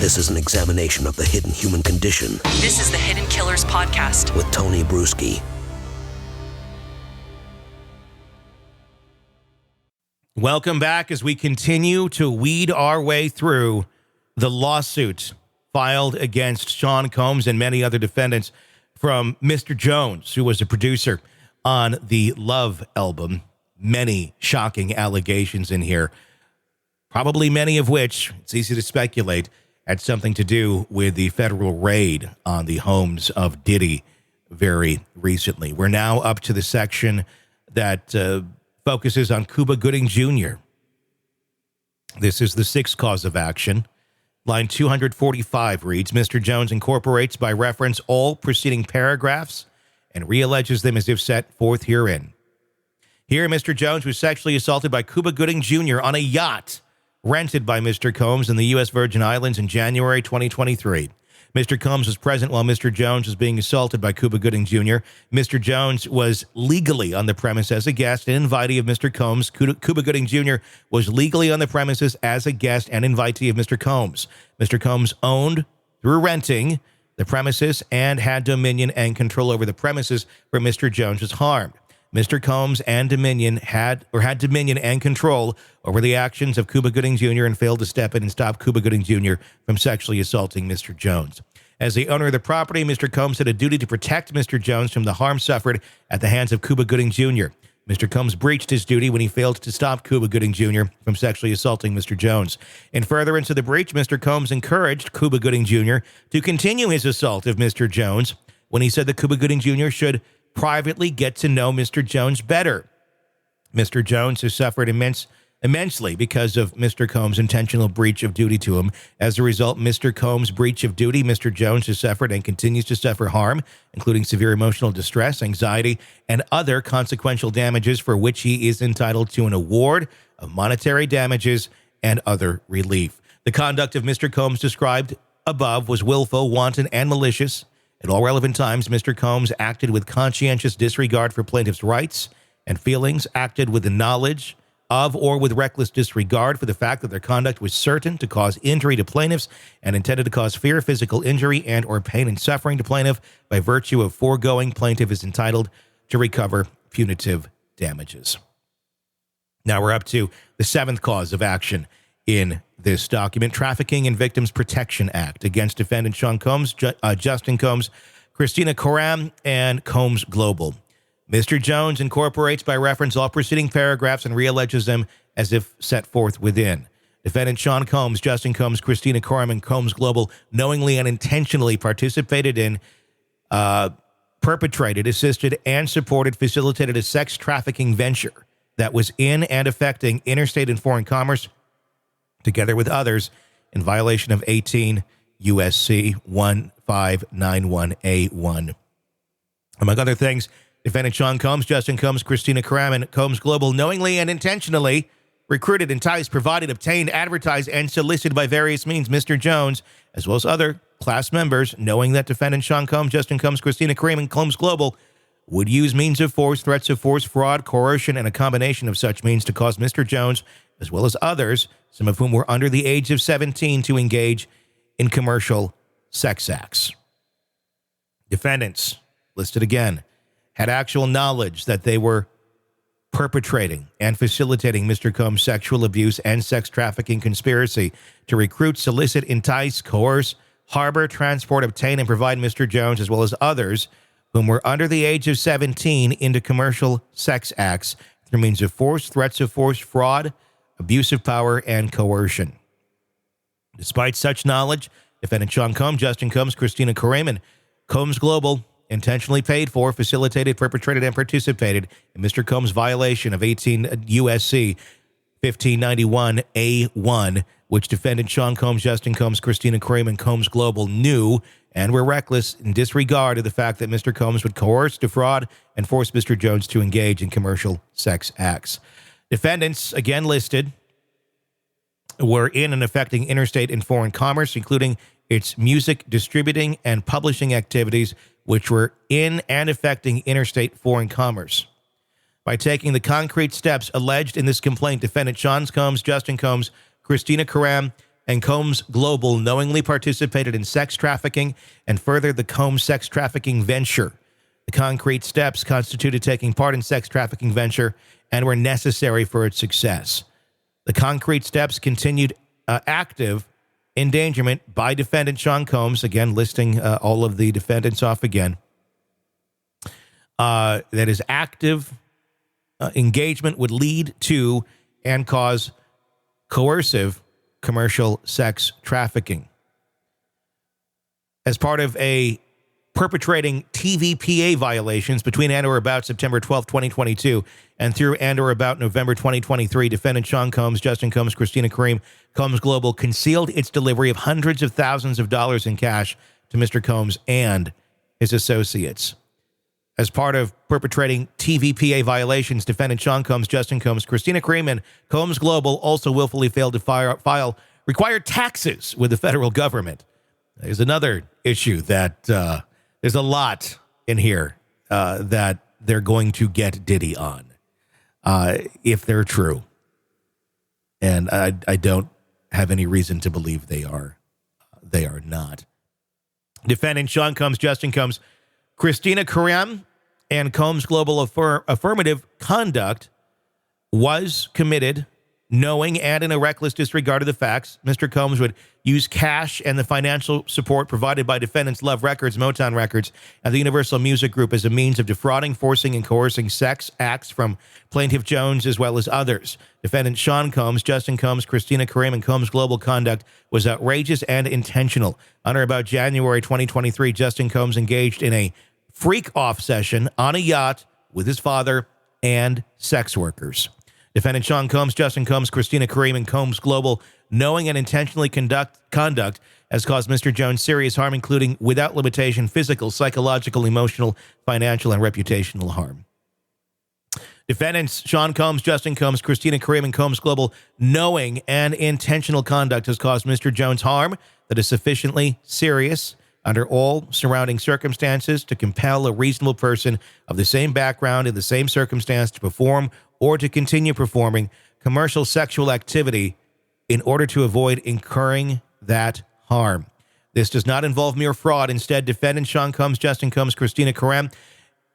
This is an examination of the hidden human condition. This is the Hidden Killers Podcast with Tony Brueski. Welcome back as we continue to weed our way through the lawsuit filed against Sean Combs and many other defendants from Mr. Jones, who was a producer on the Love album. Many shocking allegations in here, probably many of which, it's easy to speculate, had something to do with the federal raid on the homes of Diddy very recently. We're now up to the section that focuses on Cuba Gooding Jr. This is the sixth cause of action. Line 245 reads, Mr. Jones incorporates by reference all preceding paragraphs and realleges them as if set forth herein. Here, Mr. Jones was sexually assaulted by Cuba Gooding Jr. on a yacht rented by Mr. Combs in the U.S. Virgin Islands in January 2023. Mr. Combs was present while Mr. Jones was being assaulted by Cuba Gooding Jr. Mr. Jones was legally on the premise as a guest and invitee of Mr. Combs. Cuba Gooding Jr. was legally on the premises as a guest and invitee of Mr. Combs. Mr. Combs owned, through renting, the premises and had dominion and control over the premises where Mr. Jones was harmed. Mr. Combs and Dominion had dominion and control over the actions of Cuba Gooding Jr. and failed to step in and stop Cuba Gooding Jr. from sexually assaulting Mr. Jones. As the owner of the property, Mr. Combs had a duty to protect Mr. Jones from the harm suffered at the hands of Cuba Gooding Jr. Mr. Combs breached his duty when he failed to stop Cuba Gooding Jr. from sexually assaulting Mr. Jones. In furtherance of the breach, Mr. Combs encouraged Cuba Gooding Jr. to continue his assault of Mr. Jones when he said that Cuba Gooding Jr. should privately get to know Mr. Jones better. Mr. Jones has suffered immensely because of Mr. Combs' intentional breach of duty to him. As a result, Mr. Combs' breach of duty, Mr. Jones has suffered and continues to suffer harm, including severe emotional distress, anxiety, and other consequential damages for which he is entitled to an award of monetary damages and other relief. The conduct of Mr. Combs described above was willful, wanton, and malicious. At all relevant times, Mr. Combs acted with conscientious disregard for plaintiffs' rights and feelings, acted with the knowledge of or with reckless disregard for the fact that their conduct was certain to cause injury to plaintiffs and intended to cause fear, physical injury, and or pain and suffering to plaintiff. By virtue of foregoing, plaintiff is entitled to recover punitive damages. Now we're up to the seventh cause of action in this document, Trafficking in Victims Protection Act against defendant Sean Combs, Justin Combs, Christina Coram, and Combs Global. Mr. Jones incorporates by reference all preceding paragraphs and realleges them as if set forth within. Defendant Sean Combs, Justin Combs, Christina Coram, and Combs Global knowingly and intentionally participated in, perpetrated, assisted, and supported, facilitated a sex trafficking venture that was in and affecting interstate and foreign commerce, together with others, in violation of 18 U.S.C. 1591A1. Among other things, defendant Sean Combs, Justin Combs, Christina Coram, and Combs Global knowingly and intentionally recruited, enticed, provided, obtained, advertised, and solicited by various means Mr. Jones, as well as other class members, knowing that defendant Sean Combs, Justin Combs, Christina Coram, and Combs Global would use means of force, threats of force, fraud, coercion, and a combination of such means to cause Mr. Jones, as well as others, some of whom were under the age of 17, to engage in commercial sex acts. Defendants, listed again, had actual knowledge that they were perpetrating and facilitating Mr. Combs' sexual abuse and sex trafficking conspiracy to recruit, solicit, entice, coerce, harbor, transport, obtain, and provide Mr. Jones, as well as others whom were under the age of 17, into commercial sex acts through means of force, threats of force, fraud, abuse of power, and coercion. Despite such knowledge, defendant Sean Combs, Justin Combs, Christina Coram, and Combs Global intentionally paid for, facilitated, perpetrated, and participated in Mr. Combs' violation of 18 U.S.C. 1591A1, which defendant Sean Combs, Justin Combs, Christina Coram, and Combs Global knew and were reckless in disregard of the fact that Mr. Combs would coerce, defraud, and force Mr. Jones to engage in commercial sex acts. Defendants, again listed, were in and affecting interstate and foreign commerce, including its music distributing and publishing activities, which were in and affecting interstate foreign commerce. By taking the concrete steps alleged in this complaint, defendant Sean Combs, Justin Combs, Christina Coram, and Combs Global knowingly participated in sex trafficking and furthered the Combs sex trafficking venture. The concrete steps constituted taking part in sex trafficking venture and were necessary for its success. The concrete steps continued active endangerment by defendant Sean Combs, again, listing all of the defendants off again. That is active engagement would lead to and cause coercive commercial sex trafficking. As part of a perpetrating TVPA violations between and or about September 12, 2022 and through and or about November 2023, defendant Sean Combs, Justin Combs, Christina Kareem, Combs Global concealed its delivery of hundreds of thousands of dollars in cash to Mr. Combs and his associates. As part of perpetrating TVPA violations, defendant Sean Combs, Justin Combs, Christina Kareem, and Combs Global also willfully failed to file required taxes with the federal government. There's another issue that there's a lot in here that they're going to get Diddy on, if they're true. And I don't have any reason to believe they are. They are not. Defendant Sean Combs, Justin Combs, Christina Kareem, and Combs Global affirmative conduct was committed knowing and in a reckless disregard of the facts. Mr. Combs would use cash and the financial support provided by defendants Love Records, Motown Records, and the Universal Music Group as a means of defrauding, forcing, and coercing sex acts from plaintiff Jones as well as others. Defendant Sean Combs, Justin Combs, Christina Kareem, and Combs Global conduct was outrageous and intentional. On or about January 2023, Justin Combs engaged in a freak-off session on a yacht with his father and sex workers. Defendant Sean Combs, Justin Combs, Christina Kareem, and Combs Global knowing and intentionally conduct has caused Mr. Jones serious harm, including without limitation physical, psychological, emotional, financial, and reputational harm. Defendants Sean Combs, Justin Combs, Christina Kareem, and Combs Global knowing and intentional conduct has caused Mr. Jones harm that is sufficiently serious under all surrounding circumstances to compel a reasonable person of the same background in the same circumstance to perform or to continue performing commercial sexual activity in order to avoid incurring that harm. This does not involve mere fraud. Instead, defendant Sean Combs, Justin Combs, Christina Kareem,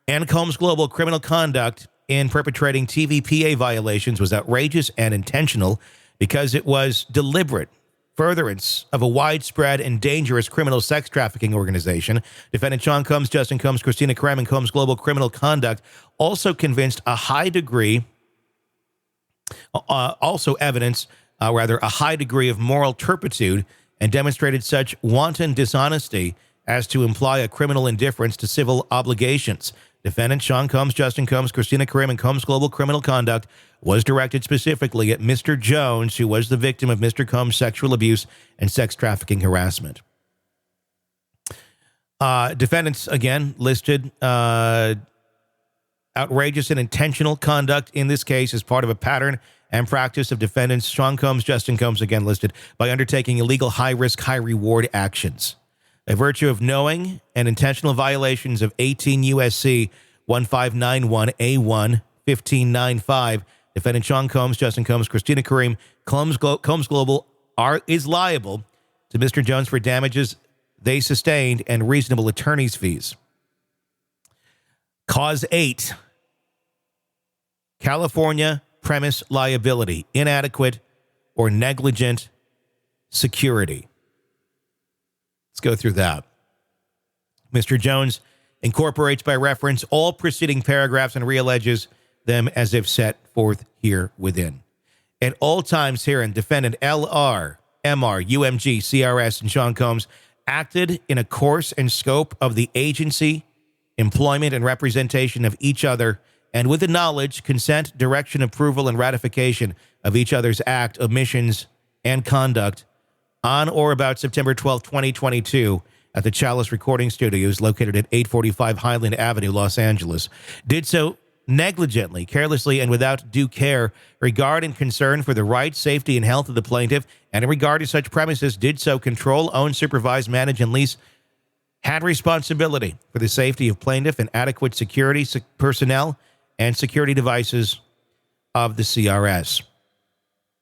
and Combs Global criminal conduct in perpetrating TVPA violations was outrageous and intentional because it was deliberate furtherance of a widespread and dangerous criminal sex trafficking organization. Defendant Sean Combs, Justin Combs, Christina Kareem, and Combs Global criminal conduct also evidenced a high degree of moral turpitude and demonstrated such wanton dishonesty as to imply a criminal indifference to civil obligations. Defendant Sean Combs, Justin Combs, Christina Kareem, and Combs Global criminal conduct was directed specifically at Mr. Jones, who was the victim of Mr. Combs' sexual abuse and sex trafficking harassment. Defendants, again, listed outrageous and intentional conduct in this case as part of a pattern and practice of defendants Sean Combs, Justin Combs, again listed, by undertaking illegal high-risk, high-reward actions. By virtue of knowing and intentional violations of 18 U.S.C. 1591A1 1595, defendant Sean Combs, Justin Combs, Christina Kareem, Combs Global is liable to Mr. Jones for damages they sustained and reasonable attorney's fees. Cause 8, California premise liability, inadequate or negligent security. Let's go through that. Mr. Jones incorporates by reference all preceding paragraphs and realleges them as if set forth here within. At all times herein, defendant LR, MR, UMG, CRS, and Sean Combs acted in a course and scope of the agency, employment, and representation of each other, and with the knowledge, consent, direction, approval, and ratification of each other's act, omissions, and conduct on or about September 12, 2022, at the Chalice Recording Studios located at 845 Highland Avenue, Los Angeles, did so negligently, carelessly, and without due care, regard and concern for the rights, safety, and health of the plaintiff, and in regard to such premises, did so control, own, supervise, manage, and lease, had responsibility for the safety of plaintiff and adequate security personnel and security devices of the CRS.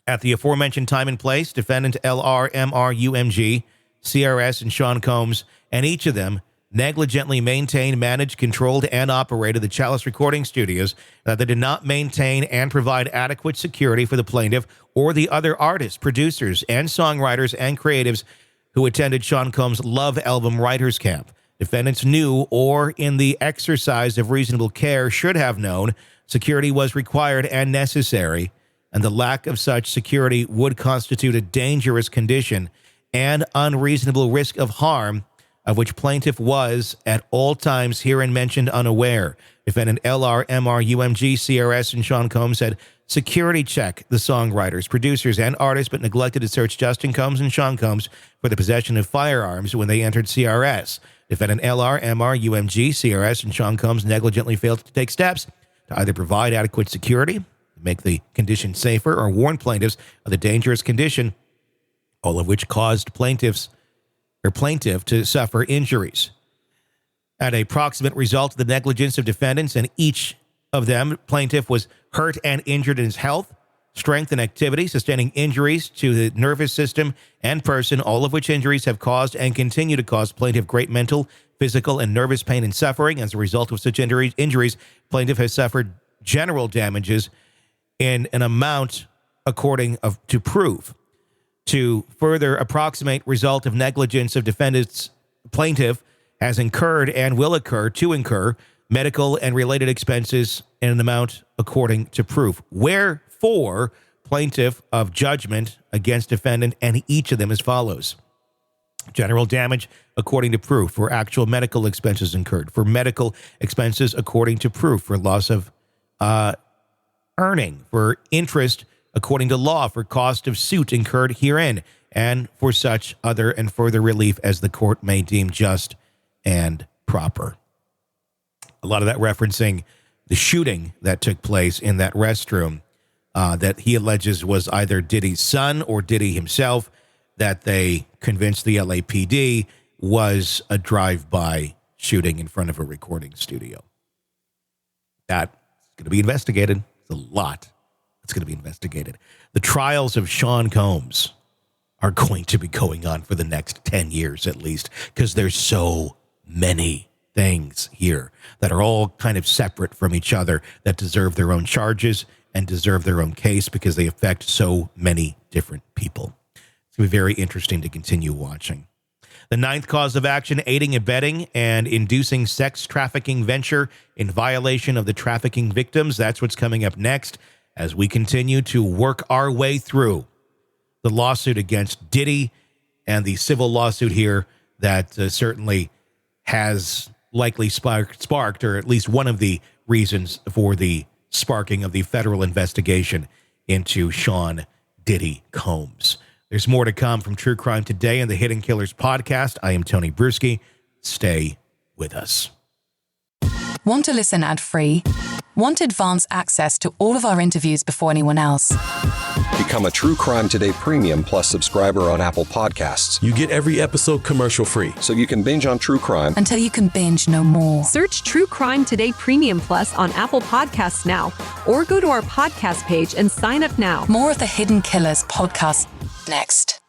At the aforementioned time and place, defendant LR, MR, UMG, CRS, and Sean Combs, and each of them negligently maintained, managed, controlled, and operated the Chalice recording studios, that they did not maintain and provide adequate security for the plaintiff or the other artists, producers, and songwriters and creatives who attended Sean Combs' Love Album Writers Camp. Defendants knew, or in the exercise of reasonable care should have known, security was required and necessary, and the lack of such security would constitute a dangerous condition and unreasonable risk of harm, of which plaintiff was, at all times herein mentioned, unaware. Defendant LR, MR, UMG, CRS, and Sean Combs had security check the songwriters, producers, and artists, but neglected to search Justin Combs and Sean Combs for the possession of firearms when they entered CRS. Defendant LR, MR, UMG, CRS, and Sean Combs negligently failed to take steps to either provide adequate security, make the condition safer, or warn plaintiffs of the dangerous condition, all of which caused plaintiff to suffer injuries. At a proximate result of the negligence of defendants, and each of them, plaintiff was hurt and injured in his health, strength, and activity, sustaining injuries to the nervous system and person, all of which injuries have caused and continue to cause plaintiff great mental, physical, and nervous pain and suffering. As a result of such injuries, plaintiff has suffered general damages in an amount according to proof. To further approximate result of negligence of defendant's, plaintiff has incurred and will incur medical and related expenses in an amount according to proof. Wherefore, plaintiff of judgment against defendant and each of them as follows. General damage according to proof for actual medical expenses incurred, for medical expenses according to proof, for loss of earning, for interest according to law, for cost of suit incurred herein, and for such other and further relief as the court may deem just and proper. A lot of that referencing the shooting that took place in that restroom that he alleges was either Diddy's son or Diddy himself, that they convinced the LAPD was a drive-by shooting in front of a recording studio. That's going to be investigated. It's a lot that's going to be investigated. The trials of Sean Combs are going to be going on for the next 10 years at least, because there's so many things here that are all kind of separate from each other that deserve their own charges and deserve their own case because they affect so many different people. It's going to be very interesting to continue watching. The ninth cause of action, aiding, abetting, and inducing sex trafficking venture in violation of the trafficking victims. That's what's coming up next as we continue to work our way through the lawsuit against Diddy and the civil lawsuit here that certainly has likely sparked, or at least one of the reasons for the sparking of the federal investigation into Sean Diddy Combs. There's more to come from True Crime Today and the Hidden Killers podcast. I am Tony Brueski. Stay with us. Want to listen ad-free? Want advanced access to all of our interviews before anyone else? Become a True Crime Today Premium Plus subscriber on Apple Podcasts. You get every episode commercial-free, so you can binge on true crime until you can binge no more. Search True Crime Today Premium Plus on Apple Podcasts now, or go to our podcast page and sign up now. More of the Hidden Killers podcast next.